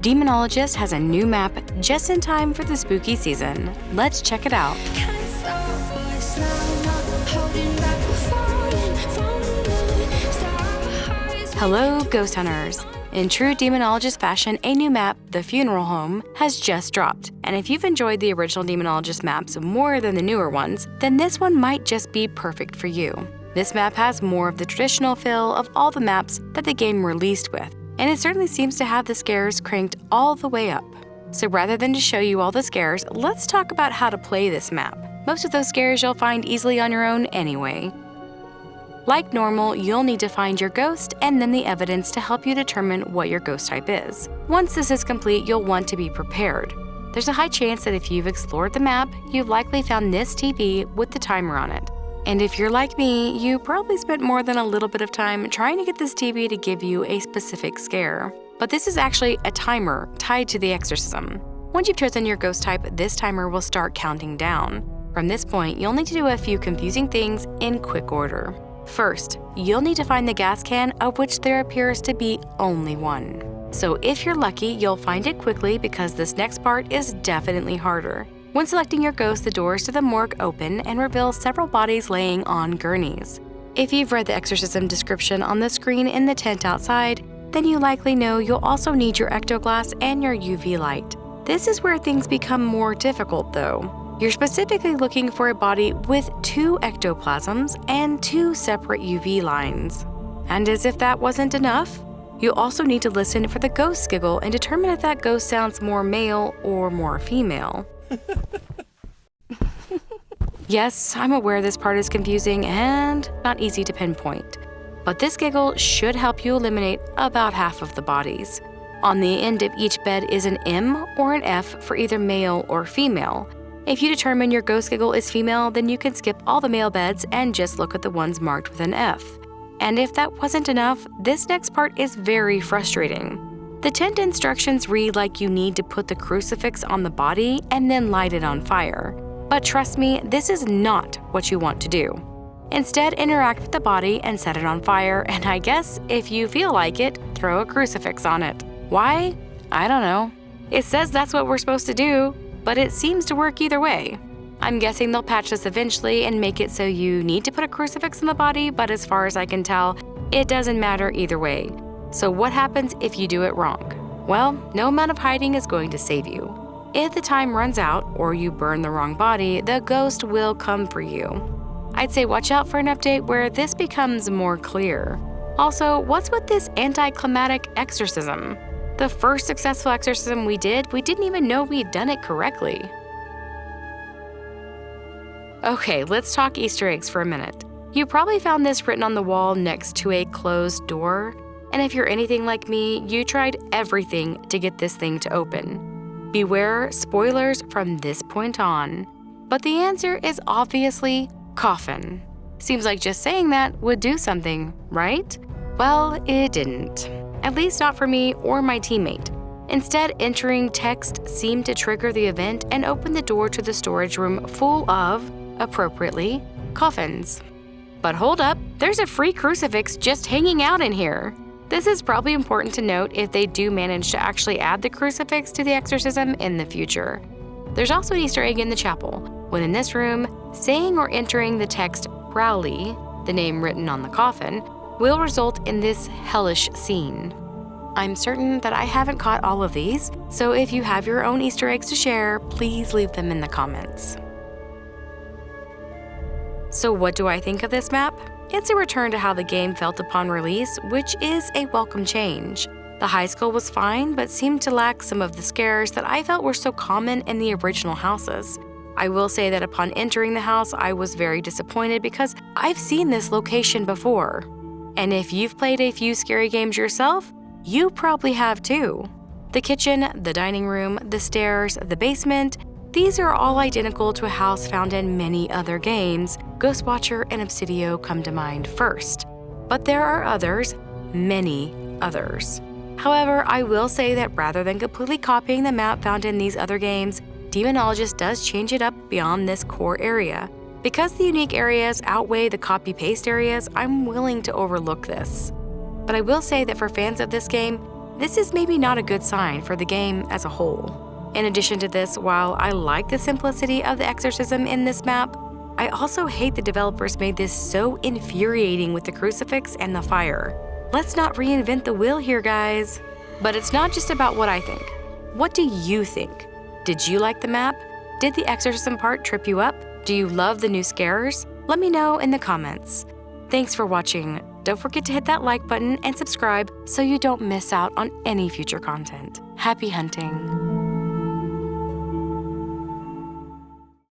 Demonologist has a new map just in time for the spooky season. Let's check it out. Hello, ghost hunters! In true Demonologist fashion, a new map, The Funeral Home, has just dropped. And if you've enjoyed the original Demonologist maps more than the newer ones, then this one might just be perfect for you. This map has more of the traditional feel of all the maps that the game released with, and it certainly seems to have the scares cranked all the way up. So rather than to show you all the scares, let's talk about how to play this map. Most of those scares you'll find easily on your own anyway. Like normal, you'll need to find your ghost and then the evidence to help you determine what your ghost type is. Once this is complete, you'll want to be prepared. There's a high chance that if you've explored the map, you've likely found this TV with the timer on it. And if you're like me, you probably spent more than a little bit of time trying to get this TV to give you a specific scare. But this is actually a timer tied to the exorcism. Once you've chosen your ghost type, this timer will start counting down. From this point, you'll need to do a few confusing things in quick order. First, you'll need to find the gas can, of which there appears to be only one. So if you're lucky, you'll find it quickly because this next part is definitely harder. When selecting your ghost, the doors to the morgue open and reveal several bodies laying on gurneys. If you've read the exorcism description on the screen in the tent outside, then you likely know you'll also need your ectoglass and your UV light. This is where things become more difficult though. You're specifically looking for a body with 2 ectoplasms and 2 separate UV lines. And as if that wasn't enough, you'll also need to listen for the ghost giggle and determine if that ghost sounds more male or more female. Yes, I'm aware this part is confusing and not easy to pinpoint, but this giggle should help you eliminate about half of the bodies. On the end of each bed is an M or an F for either male or female. If you determine your ghost giggle is female, then you can skip all the male beds and just look at the ones marked with an F. And if that wasn't enough, this next part is very frustrating. The tent instructions read like you need to put the crucifix on the body and then light it on fire. But trust me, this is not what you want to do. Instead, interact with the body and set it on fire, and I guess, if you feel like it, throw a crucifix on it. Why? I don't know. It says that's what we're supposed to do, but it seems to work either way. I'm guessing they'll patch this eventually and make it so you need to put a crucifix on the body, but as far as I can tell, it doesn't matter either way. So what happens if you do it wrong? Well, no amount of hiding is going to save you. If the time runs out or you burn the wrong body, the ghost will come for you. I'd say watch out for an update where this becomes more clear. Also, what's with this anticlimactic exorcism? The first successful exorcism we didn't even know we'd done it correctly. Okay, let's talk Easter eggs for a minute. You probably found this written on the wall next to a closed door, and if you're anything like me, you tried everything to get this thing to open. Beware spoilers from this point on. But the answer is obviously coffin. Seems like just saying that would do something, right? Well, it didn't. At least not for me or my teammate. Instead, entering text seemed to trigger the event and open the door to the storage room full of, appropriately, coffins. But hold up, there's a free crucifix just hanging out in here. This is probably important to note if they do manage to actually add the crucifix to the exorcism in the future. There's also an Easter egg in the chapel. When in this room, saying or entering the text Crowley, the name written on the coffin, will result in this hellish scene. I'm certain that I haven't caught all of these, so if you have your own Easter eggs to share, please leave them in the comments. So what do I think of this map? It's a return to how the game felt upon release, which is a welcome change. The high school was fine, but seemed to lack some of the scares that I felt were so common in the original houses. I will say that upon entering the house, I was very disappointed because I've seen this location before. And if you've played a few scary games yourself, you probably have too. The kitchen, the dining room, the stairs, the basement, these are all identical to a house found in many other games. Ghostwatcher and Obsidio come to mind first. But there are others, many others. However, I will say that rather than completely copying the map found in these other games, Demonologist does change it up beyond this core area. Because the unique areas outweigh the copy-paste areas, I'm willing to overlook this. But I will say that for fans of this game, this is maybe not a good sign for the game as a whole. In addition to this, while I like the simplicity of the exorcism in this map, I also hate the developers made this so infuriating with the crucifix and the fire. Let's not reinvent the wheel here, guys. But it's not just about what I think. What do you think? Did you like the map? Did the exorcism part trip you up? Do you love the new scares? Let me know in the comments. Thanks for watching. Don't forget to hit that like button and subscribe so you don't miss out on any future content. Happy hunting!